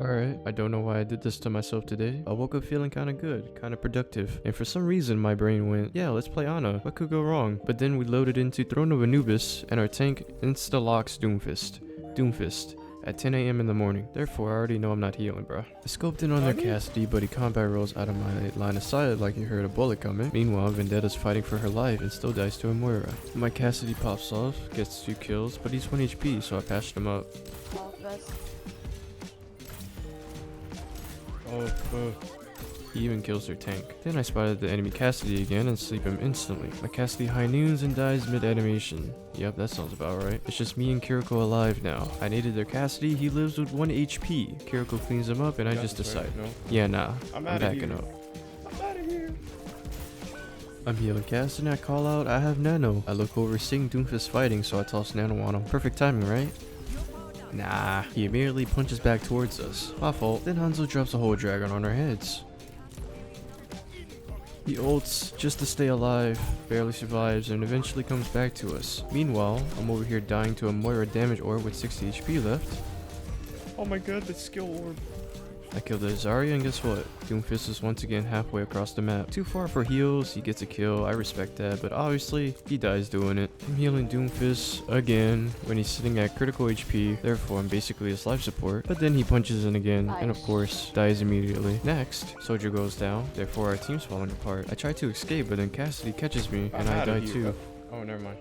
Alright, I don't know why I did this to myself today. I woke up feeling kinda good, kinda productive, and for some reason my brain went, yeah, let's play Ana, what could go wrong? But then we loaded into Throne of Anubis, and our tank insta-locks Doomfist, at 10 AM in the morning. Therefore, I already know I'm not healing, bro. I scoped in on their Cassidy, but he combat rolls out of my line of sight like he heard a bullet coming. Meanwhile, Vendetta's fighting for her life and still dies to a Moira. My Cassidy pops off, gets 2 kills, but he's 1 HP, so I patched him up. He even kills their tank. Then I spotted the enemy Cassidy again and sleep him instantly. My Cassidy high noons and dies mid-animation. Yep, that sounds about right. It's just me and Kiriko alive now. I needed their Cassidy, he lives with 1 HP. Kiriko cleans him up and I just decide. No? Yeah, nah, I'm backing up. I'm out of here. I'm healing Cassidy and I call out, I have Nano. I look over seeing Doomfist fighting, so I toss Nano on him. Perfect timing, right? Nah, he immediately punches back towards us. My fault. Then Hanzo drops a whole dragon on our heads. He ults just to stay alive, barely survives, and eventually comes back to us. Meanwhile, I'm over here dying to a Moira damage orb with 60 HP left. Oh my god, the skill orb. I killed the Zarya, and guess what? Doomfist is once again halfway across the map. Too far for heals, he gets a kill, I respect that, but obviously, he dies doing it. I'm healing Doomfist again when he's sitting at critical HP, therefore I'm basically his life support. But then he punches in again, and of course, dies immediately. Next, Soldier goes down, therefore our team's falling apart. I try to escape, but then Cassidy catches me, and I die too. Oh, never mind.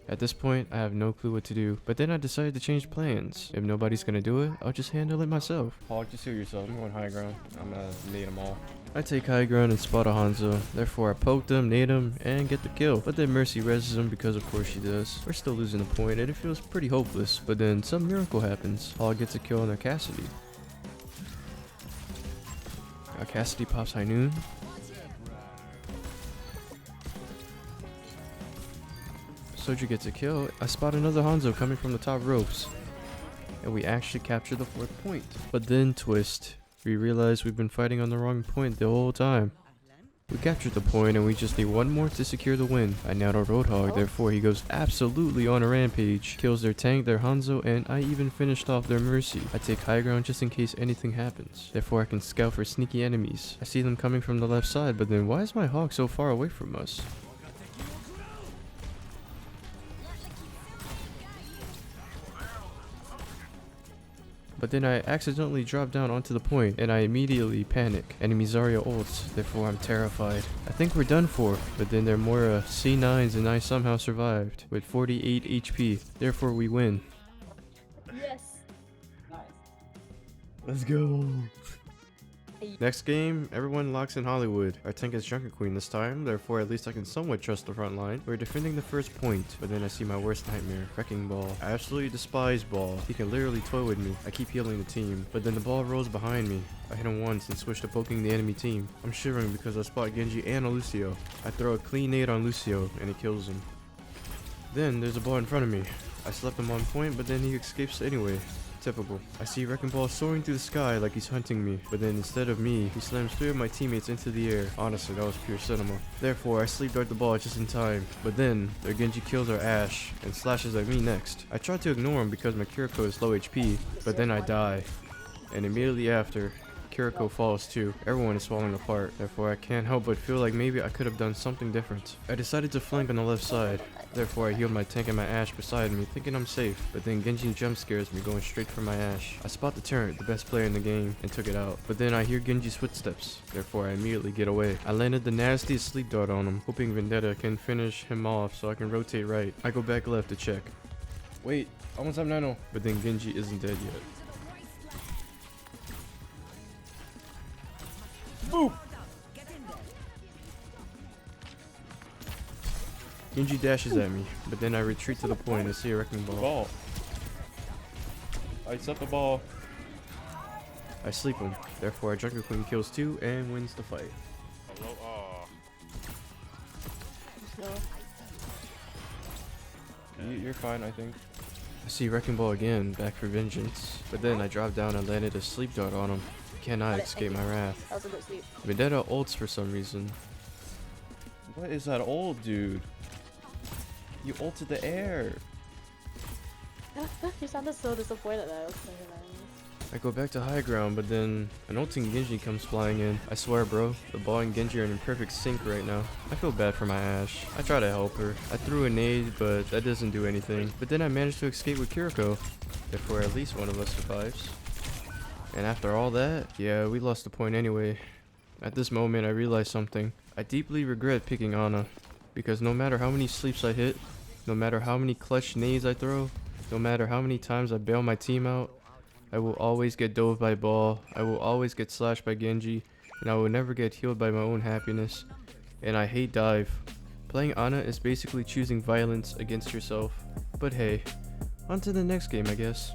At this point, I have no clue what to do, but then I decided to change plans. If nobody's gonna do it, I'll just handle it myself. Paul, just heal yourself. I'm going high ground. I'm gonna nade them all. I take high ground and spot a Hanzo, therefore I poke them, nade him, and get the kill. But then Mercy reses him because of course she does. We're still losing a point and it feels pretty hopeless, but then some miracle happens. Paul gets a kill on their Cassidy. Our Cassidy pops high noon. Soldier gets a kill. I spot another Hanzo coming from the top ropes. And we actually capture the 4th point. But then twist. We realize we've been fighting on the wrong point the whole time. We captured the point and we just need 1 more to secure the win. I nailed a Roadhog, therefore he goes absolutely on a rampage. Kills their tank, their Hanzo, and I even finished off their Mercy. I take high ground just in case anything happens. Therefore I can scout for sneaky enemies. I see them coming from the left side, but then why is my Hawk so far away from us? But then I accidentally drop down onto the point and I immediately panic. Enemy Zarya ults, therefore I'm terrified. I think we're done for, but then their Moira C9s and I somehow survived with 48 HP. Therefore we win. Yes. Nice. Let's go. Next game, everyone locks in Hollywood. Our tank is Junker Queen this time, therefore at least I can somewhat trust the front line. We're defending the first point, but then I see my worst nightmare, Wrecking Ball. I absolutely despise Ball. He can literally toy with me. I keep healing the team, but then the ball rolls behind me. I hit him once and switch to poking the enemy team. I'm shivering because I spot Genji and a Lucio. I throw a clean nade on Lucio, and it kills him. Then there's a ball in front of me. I slept him on point, but then he escapes anyway. Typical. I see Wrecking Ball soaring through the sky like he's hunting me, but then instead of me, he slams 3 of my teammates into the air. Honestly, that was pure cinema. Therefore, I sleep dart the ball just in time, but then their Genji kills our Ashe and slashes at me next. I try to ignore him because my Kiriko is low HP, but then I die. And immediately after, Kiriko falls too. Everyone is falling apart, therefore I can't help but feel like maybe I could have done something different. I decided to flank on the left side, therefore I healed my tank and my Ashe beside me, thinking I'm safe, but then Genji jump scares me going straight for my Ashe. I spot the turret, the best player in the game, and took it out, but then I hear Genji's footsteps, therefore I immediately get away. I landed the nastiest sleep dart on him, hoping Vendetta can finish him off so I can rotate right. I go back left to check. Wait, almost have Nano. But then Genji isn't dead yet. Boop! Genji dashes at me, but then I retreat to the point and see a Wrecking Ball. Ball. I set the ball. I sleep him, therefore our Junker Queen kills 2 and wins the fight. Hello, No. You're fine, I think. I see Wrecking Ball again, back for vengeance, but then I drop down and landed a sleep dart on him. He cannot escape my wrath. I was a good sleep. Vendetta ults for some reason. What is that old dude? You ulted the air. You sounded so disappointed that I was saying that. I go back to high ground, but then an ulting Genji comes flying in. I swear, bro, the ball and Genji are in perfect sync right now. I feel bad for my Ashe. I try to help her. I threw a nade, but that doesn't do anything. But then I managed to escape with Kiriko. Therefore, at least one of us survives. And after all that, yeah, we lost the point anyway. At this moment, I realized something. I deeply regret picking Ana. Because no matter how many sleeps I hit, no matter how many clutch nades I throw, no matter how many times I bail my team out, I will always get dove by ball, I will always get slashed by Genji, and I will never get healed by my own happiness. And I hate dive. Playing Ana is basically choosing violence against yourself. But hey, on to the next game, I guess.